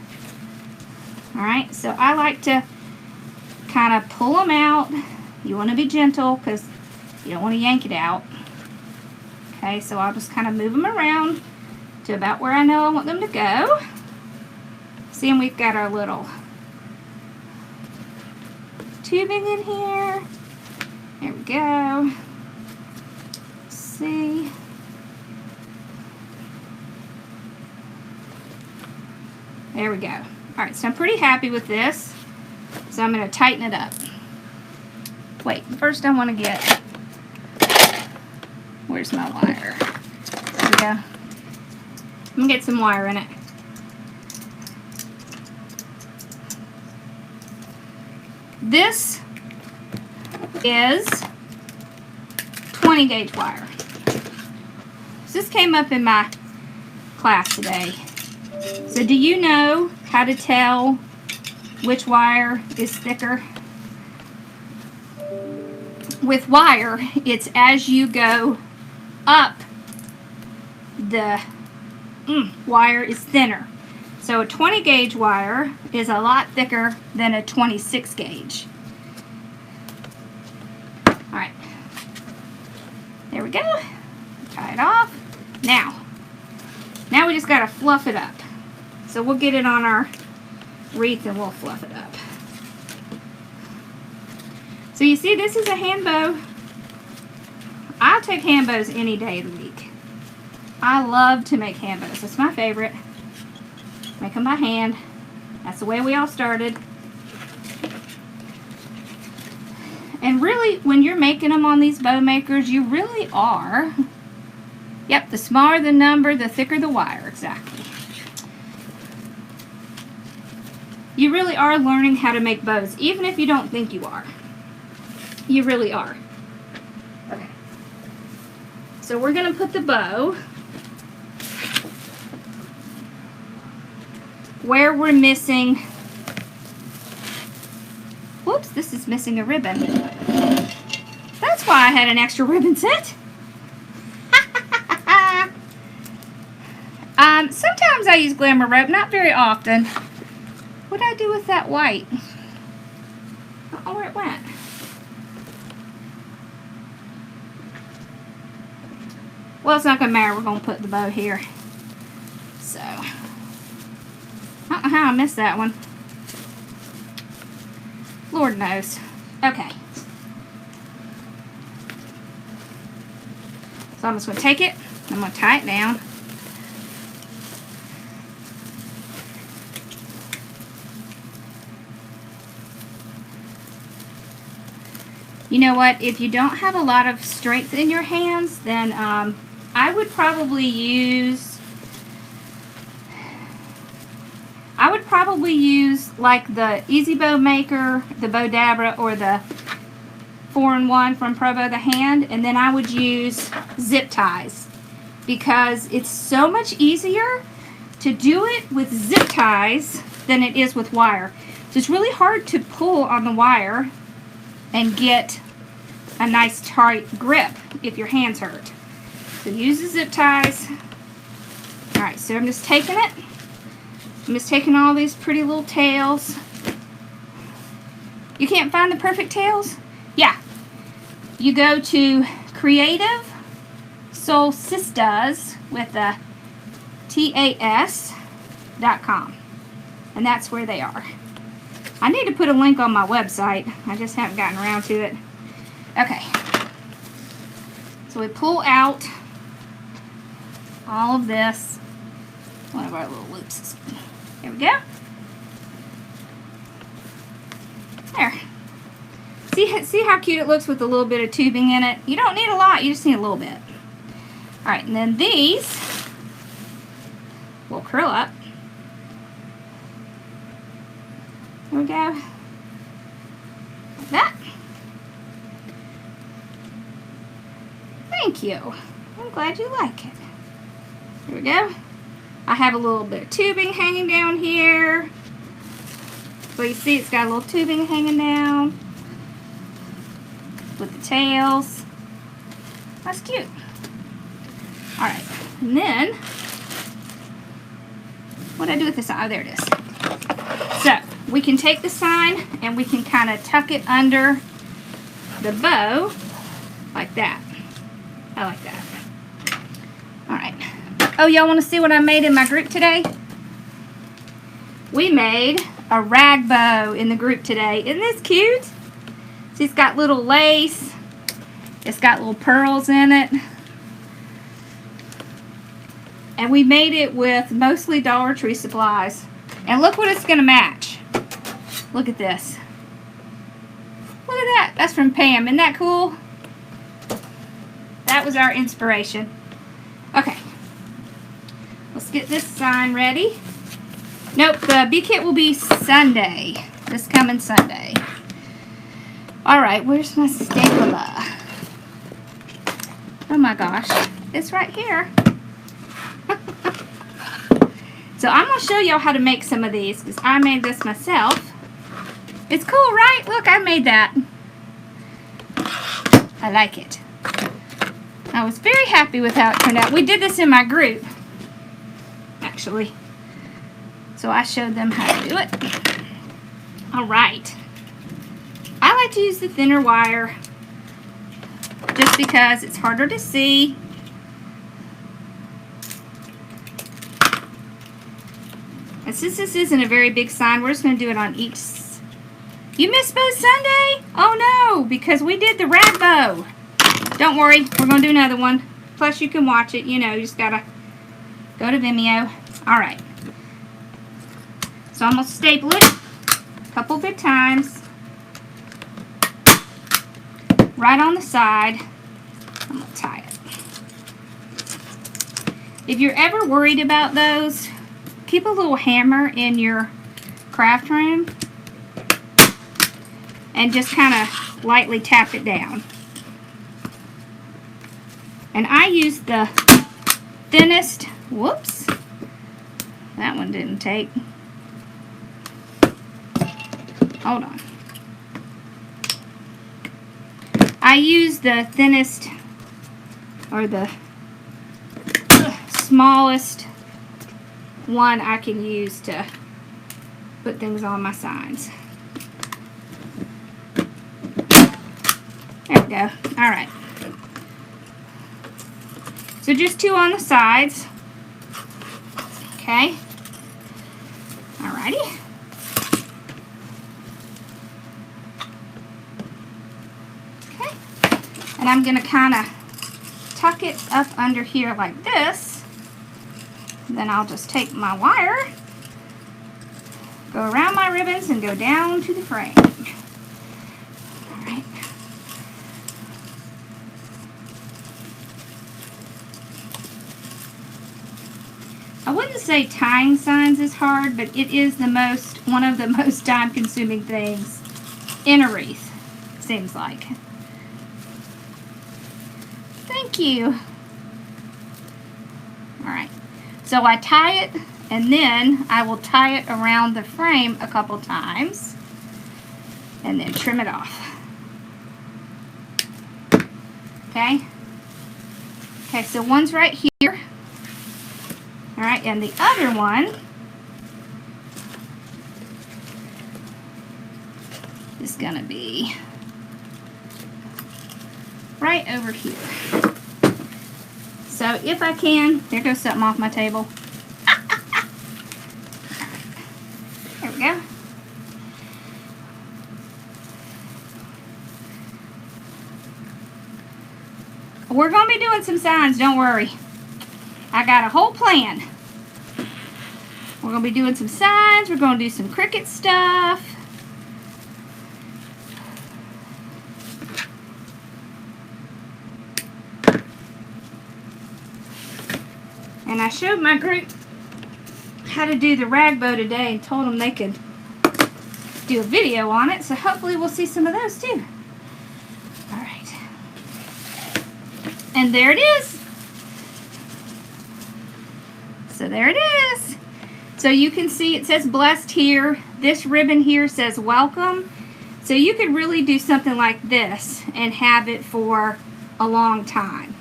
S1: Alright, so I like to kind of pull them out. You want to be gentle because you don't want to yank it out. Okay, so I'll just kind of move them around to about where I know I want them to go. See, and we've got our little tubing in here. There we go. Let's see. There we go. Alright, so I'm pretty happy with this. So I'm going to tighten it up. Wait, first I want to get... Where's my wire? There we go. I'm going to get some wire in it. This is 20 gauge wire. So this came up in my class today. So do you know how to tell which wire is thicker? With wire, it's as you go up, the wire is thinner. So a 20 gauge wire is a lot thicker than a 26 gauge. Alright, there we go. Tie it off. Now we just got to fluff it up. So we'll get it on our wreath and we'll fluff it up. So you see, this is a hand bow. I'll take hand bows any day of the week. I love to make hand bows. It's my favorite. Make them by hand. That's the way we all started. And really, when you're making them on these bow makers, you really are. Yep, the smaller the number, the thicker the wire, exactly. You really are learning how to make bows, even if you don't think you are. You really are. Okay. So we're going to put the bow where we're missing. Whoops, this is missing a ribbon. That's why I had an extra ribbon set. Sometimes I use glamour rope, not very often. What did I do with that white? I don't know where it went. Well, it's not going to matter. We're going to put the bow here. So, I don't know how I missed that one. Lord knows. Okay. So I'm just going to take it. I'm going to tie it down. You know what? If you don't have a lot of strength in your hands, then I would probably use like the Easy Bow Maker, the Bow Dabra, or the 4-in-1 from Pro Bow the Hand, and then I would use zip ties because it's so much easier to do it with zip ties than it is with wire. So it's really hard to pull on the wire and get a nice tight grip if your hands hurt. So use the zip ties. Alright, so I'm just taking it. I'm just taking all these pretty little tails. You can't find the perfect tails? Yeah. You go to Creative Solstistas with a TAS.com. And that's where they are. I need to put a link on my website. I just haven't gotten around to it. Okay. So we pull out all of this. One of our little loops. There we go. There. See how cute it looks with a little bit of tubing in it? You don't need a lot, you just need a little bit. Alright, and then these will curl up. There we go. Like that. Thank you. I'm glad you like it. There we go. I have a little bit of tubing hanging down here. So you see it's got a little tubing hanging down with the tails. That's cute. Alright, and then what did I do with this? Oh, there it is. So we can take the sign and we can kind of tuck it under the bow like that. I like that. Alright. Oh, y'all want to see what I made in my group today? We made a rag bow in the group today. Isn't this cute? See, it's got little lace. It's got little pearls in it. And we made it with mostly Dollar Tree supplies. And look what it's going to match. Look at this. Look at that. That's from Pam. Isn't that cool? That was our inspiration. Okay. Let's get this sign ready. Nope, the bee kit will be Sunday. This coming Sunday. Alright, where's my stapler? Oh my gosh. It's right here. So I'm going to show y'all how to make some of these because I made this myself. It's cool, right? Look, I made that. I like it. I was very happy with how it turned out. We did this in my group, actually. So I showed them how to do it. Alright. I like to use the thinner wire just because it's harder to see. And since this isn't a very big sign, we're just going to do it on each You missed both Sunday? Oh no, because we did the rag bow. Don't worry, we're going to do another one. Plus you can watch it, you know, you just got to go to Vimeo. Alright. So I'm going to staple it a couple good times. Right on the side. I'm going to tie it. If you're ever worried about those, keep a little hammer in your craft room and just kind of lightly tap it down. And I use the thinnest, whoops, that one didn't take. Hold on. I use the thinnest or the smallest one I can use to put things on my signs. There we go. Alright. So just 2 on the sides. Okay. Alrighty. Okay. And I'm going to kind of tuck it up under here like this. Then I'll just take my wire, go around my ribbons, and go down to the frame. Alright. I wouldn't say tying signs is hard, but it is one of the most time-consuming things in a wreath, seems like. Thank you. Alright. So I tie it, and then I will tie it around the frame a couple times, and then trim it off. Okay? Okay, so one's right here. Alright, and the other one is going to be right over here. So if I can, there goes something off my table. There we go. We're going to be doing some signs, don't worry. I got a whole plan. We're going to be doing some signs. We're going to do some Cricut stuff. And I showed my group how to do the rag bow today and told them they could do a video on it. So hopefully we'll see some of those too. Alright. And there it is. So there it is. So you can see it says blessed here. This ribbon here says welcome. So you could really do something like this and have it for a long time.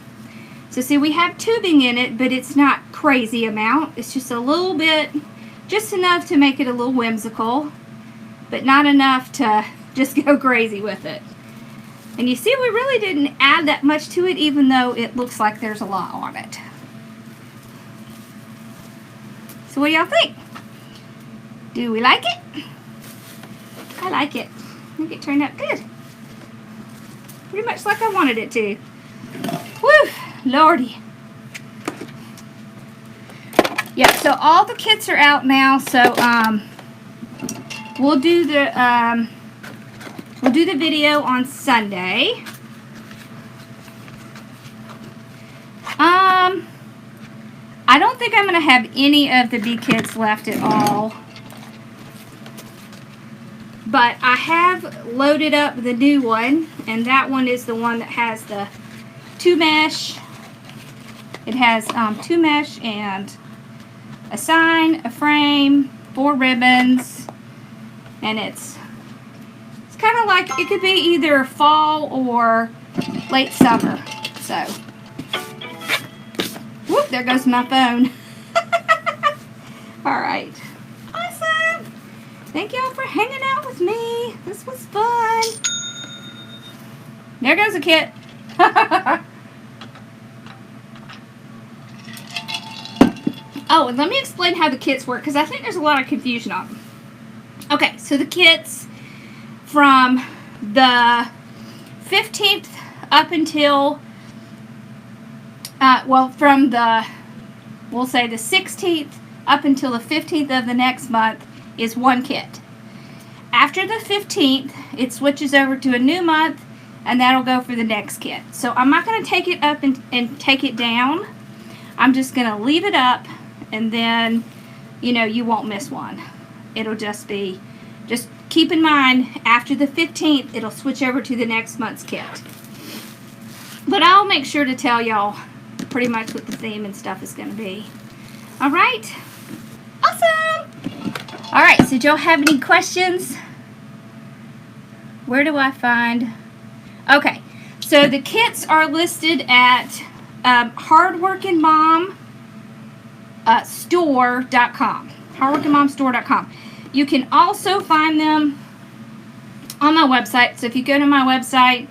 S1: So see, we have tubing in it, but it's not crazy amount. It's just a little bit, just enough to make it a little whimsical, but not enough to just go crazy with it. And you see, we really didn't add that much to it, even though it looks like there's a lot on it. So what do y'all think? Do we like it? I like it. I think it turned out good. Pretty much like I wanted it to. Woo! Lordy. Yeah, so all the kits are out now, so we'll do the video on Sunday. I don't think I'm going to have any of the bee kits left at all. But I have loaded up the new one, and that one is the one that has the 2 mesh. It has 2 mesh and a sign, a frame, 4 ribbons, and it's kind of like it could be either fall or late summer. So, whoop! There goes my phone. All right, awesome. Thank y'all for hanging out with me. This was fun. There goes a kit. Oh, and let me explain how the kits work, because I think there's a lot of confusion on them. Okay, so the kits from the 15th up until, from the, we'll say the 16th up until the 15th of the next month is one kit. After the 15th, it switches over to a new month, and that'll go for the next kit. So I'm not going to take it up and take it down. I'm just going to leave it up, and then, you know, you won't miss one. It'll just be, just keep in mind, after the 15th, it'll switch over to the next month's kit. But I'll make sure to tell y'all pretty much what the theme and stuff is going to be. All right? Awesome! All right, so do y'all have any questions? Where do I find... Okay, so the kits are listed at hardworkingmomstore.com. hardworkingmomstore.com. You can also find them on my website. So if you go to my website,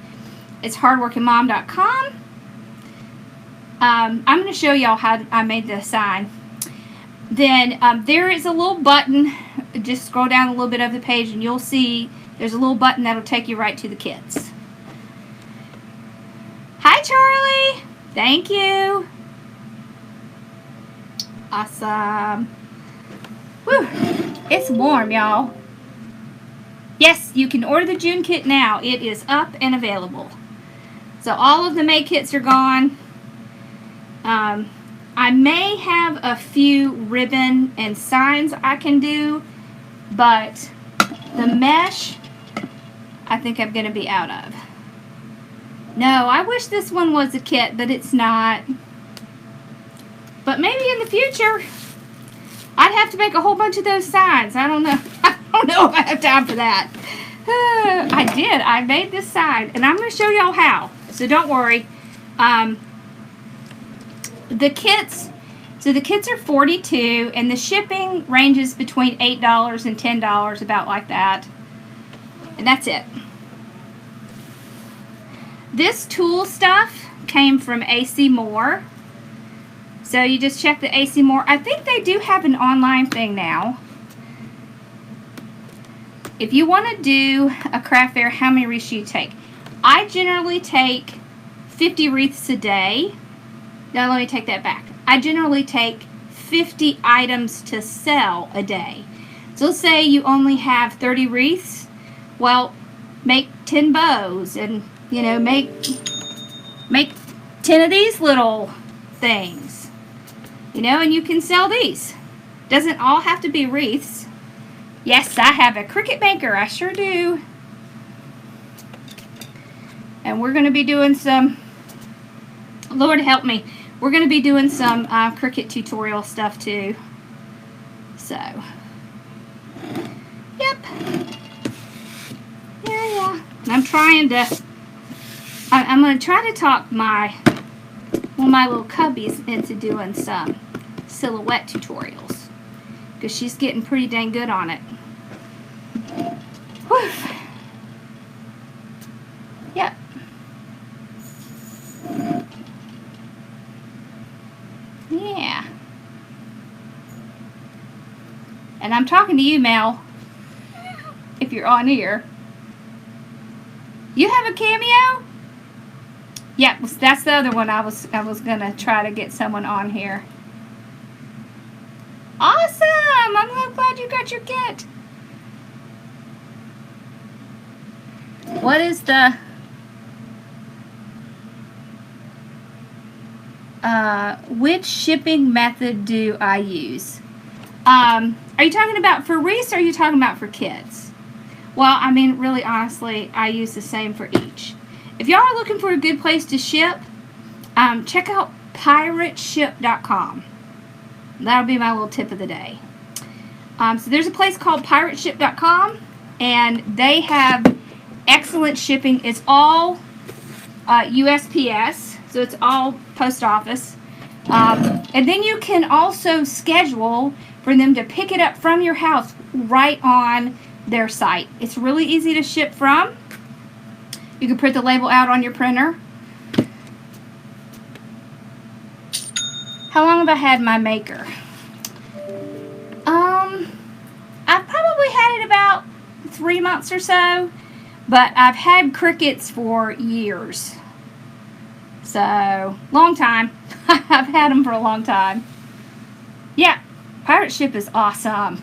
S1: it's hardworkingmom.com. I'm going to show y'all how I made the sign. Then there is a little button. Just scroll down a little bit of the page and you'll see there's a little button that'll take you right to the kits. Hi, Charlie. Thank you. Awesome. Whew. It's warm, y'all. Yes, you can order the June kit now. It is up and available. So all of the May kits are gone. I may have a few ribbon and signs I can do, but the mesh I think I'm going to be out of. No, I wish this one was a kit, but it's not. But maybe in the future, I'd have to make a whole bunch of those signs. I don't know. I don't know if I have time for that. I did. I made this sign, and I'm going to show y'all how. So don't worry. The kits, so the kits are $42, and the shipping ranges between $8 and $10, about like that. And that's it. This Tulle stuff came from AC Moore. So you just check the AC Moore. I think they do have an online thing now. If you want to do a craft fair, how many wreaths do you take? I generally take 50 wreaths a day. Now let me take that back. I generally take 50 items to sell a day. So let's say you only have 30 wreaths. Well, make 10 bows and, you know, make 10 of these little things. You know, and you can sell these. Doesn't all have to be wreaths. Yes, I have a Cricut maker. I sure do. And we're going to be doing some, Lord help me, we're going to be doing some Cricut tutorial stuff too. So, yep. Yeah. I'm trying to, I'm going to try to talk one of my little cubbies into doing some silhouette tutorials, because she's getting pretty dang good on it. Whew. Yep. Yeah. And I'm talking to you, Mel, if you're on here. You have a cameo? Yeah, that's the other one I was gonna try to get someone on here. Awesome! I'm so glad you got your kit. What is the which shipping method do I use? Are you talking about for wreaths or are you talking about for kits? Well, I mean, really honestly, I use the same for each. If y'all are looking for a good place to ship, check out pirateship.com. That'll be my little tip of the day. So there's a place called pirateship.com, and they have excellent shipping. It's all USPS, so it's all post office. And then you can also schedule for them to pick it up from your house right on their site. It's really easy to ship from. You can print the label out on your printer. How long have I had my maker? I've probably had it about 3 months or so. But I've had crickets for years. So, long time. I've had them for a long time. Yeah, pirate ship is awesome.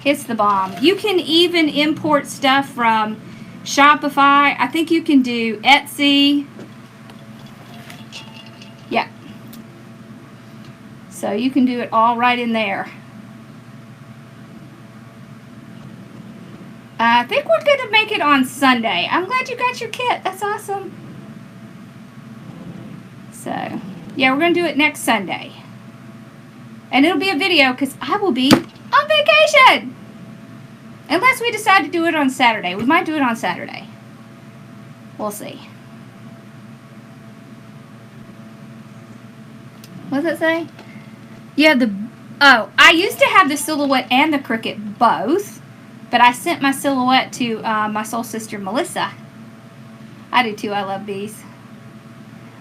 S1: It's the bomb. You can even import stuff from Shopify. I think you can do Etsy. Yeah. So you can do it all right in there. I think we're going to make it on Sunday. I'm glad you got your kit. That's awesome. So, yeah, we're going to do it next Sunday. And it'll be a video because I will be on vacation. Unless we decide to do it on Saturday. We might do it on Saturday. We'll see. What does it say? Yeah, I used to have the silhouette and the cricket both. But I sent my silhouette to my soul sister, Melissa. I do too. I love bees.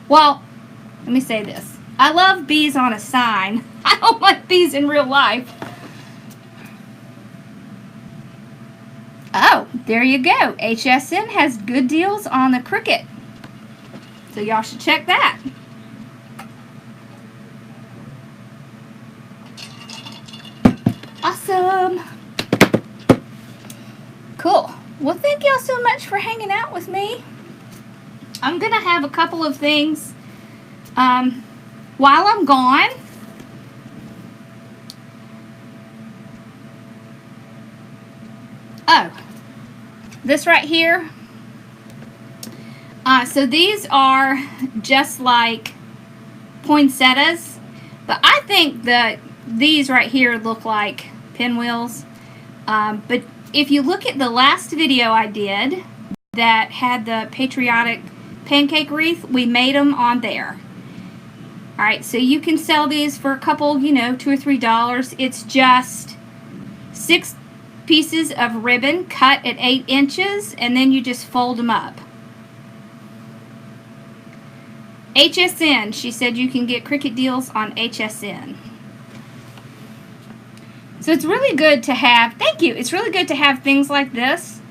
S1: Well, let me say this. I love bees on a sign. I don't like bees in real life. Oh, there you go. HSN has good deals on the cricket. So y'all should check that. Awesome. Cool. Well, thank y'all so much for hanging out with me. I'm going to have a couple of things while I'm gone. Oh, this right here. So these are just like poinsettias, but I think that these right here look like pinwheels. But if you look at the last video I did that had the patriotic pancake wreath, we made them on there. Alright, so you can sell these for a couple, you know, $2 or $3. It's just 6 pieces of ribbon cut at 8 inches, and then you just fold them up. HSN, she said you can get cricket deals on HSN. So it's really good to have, thank you, it's really good to have things like this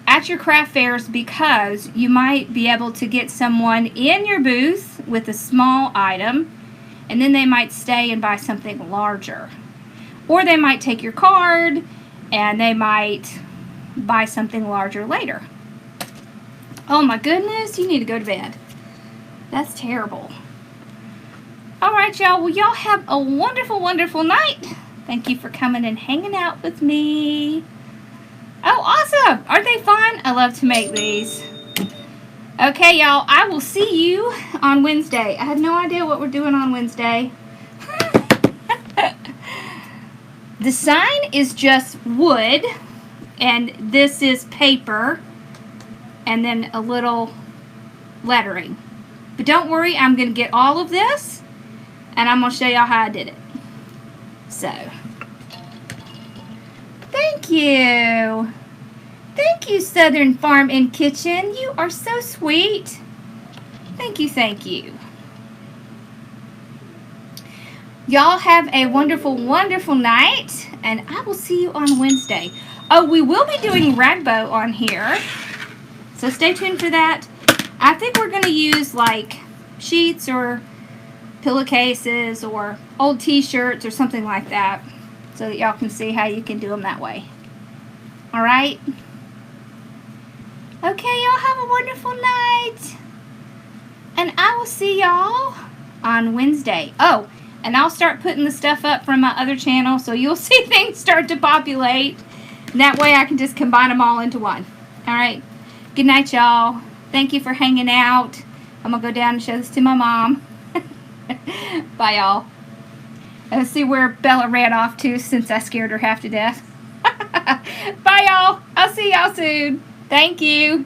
S1: at your craft fairs because you might be able to get someone in your booth with a small item and then they might stay and buy something larger. Or they might take your card and they might buy something larger later. Oh my goodness, you need to go to bed. That's terrible. Alright y'all, well y'all have a wonderful, wonderful night. Thank you for coming and hanging out with me. Oh, awesome! Aren't they fun? I love to make these. Okay, y'all, I will see you on Wednesday. I had no idea what we're doing on Wednesday. The sign is just wood, and this is paper, and then a little lettering. But don't worry, I'm going to get all of this, and I'm going to show y'all how I did it. So, thank you. Thank you, Southern Farm and Kitchen. You are so sweet. Thank you, thank you. Y'all have a wonderful, wonderful night, and I will see you on Wednesday. Oh, we will be doing ragbow on here, so stay tuned for that. I think we're going to use like sheets or pillowcases or old t-shirts or something like that so that y'all can see how you can do them that way. Alright? Okay, y'all have a wonderful night. And I will see y'all on Wednesday. Oh, and I'll start putting the stuff up from my other channel so you'll see things start to populate. And that way I can just combine them all into one. Alright? Good night, y'all. Thank you for hanging out. I'm going to go down and show this to my mom. Bye, y'all. Let's see where Bella ran off to since I scared her half to death. Bye, y'all. I'll see y'all soon. Thank you.